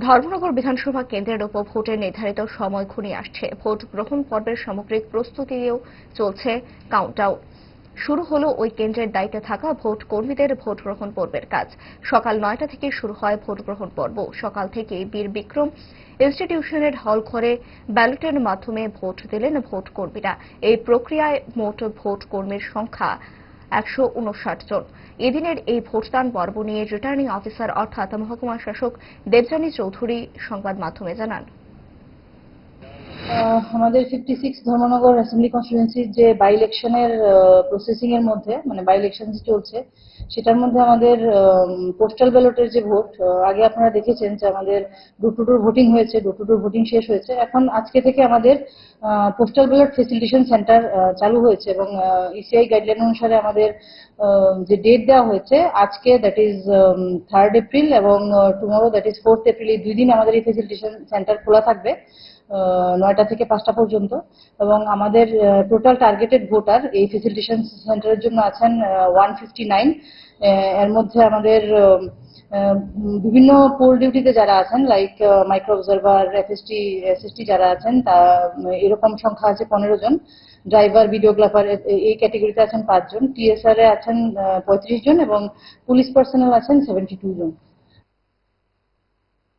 ধর্মনগর বিধানসভা কেন্দ্রের উপভোটের নির্ধারিত সময় ঘনিয়ে আসছে। ভোট গ্রহণ পর্বের সামগ্রিক প্রস্তুতিও চলছে কাউন্টডাউন। শুরু হলো ওই কেন্দ্রের দায়িত্বে থাকা ভোট কর্মীদের ভোট গ্রহণ পর্বের কাজ। সকাল 9টা থেকে শুরু হয় ভোট গ্রহণ পর্ব। সকাল থেকে বীর বিক্রম ইনস্টিটিউশনের হল ঘরে ব্যালটের মাধ্যমে ভোট দিলেন ভোট কর্মীরা। এই প্রক্রিয়ায় মোট ভোট কর্মীর সংখ্যা 159 জন। এদিনের এই ভোটদান পর্ব নিয়ে রিটার্নিং অফিসার অর্থাৎ মহকুমা শাসক দেবযানী চৌধুরী সংবাদ মাধ্যমে জানান, আমাদের 56 ধর্মনগর অ্যাসেম্বলি কনস্টিটুয়েন্সির যে বাই ইলেকশনের প্রসেসিং এর মধ্যে মানে বাই ইলেকশন যে চলছে সেটার মধ্যে আমাদের পোস্টাল ব্যালটের যে ভোট, আগে আপনারা দেখেছেন যে আমাদের ডোর টু ডোর ভোটিং হয়েছে, ডোর টু ডোর ভোটিং শেষ হয়েছে। এখন আজকে থেকে আমাদের পোস্টাল ব্যালট ফেসিলিটেশন সেন্টার চালু হয়েছে এবং ইসিআই গাইডলাইন অনুসারে আমাদের যে ডেট দেওয়া হয়েছে আজকে, দ্যাট ইজ 3rd এপ্রিল, এবং tomorrow that is 4th April, এই 2 দিন আমাদের এই ফেসিলিটেশন সেন্টার খোলা থাকবে 9টা থেকে 5টা পর্যন্ত। এবং আমাদের টোটাল টার্গেটেড ভোটার এই ফেসিলিটেশন সেন্টারের জন্য আছেন 159। এর মধ্যে আমাদের বিভিন্ন পোল ডিউটিতে যারা আছেন, লাইক মাইক্রো অবজারভার, এসএসটি যারা আছেন, তা এরকম সংখ্যা আছে 15 জন। ড্রাইভার, ভিডিওগ্রাফার এই ক্যাটেগরিতে আছেন 5 জন। টিএসআর এ আছেন 35 জন এবং পুলিশ পার্সোনাল আছেন 72 জন।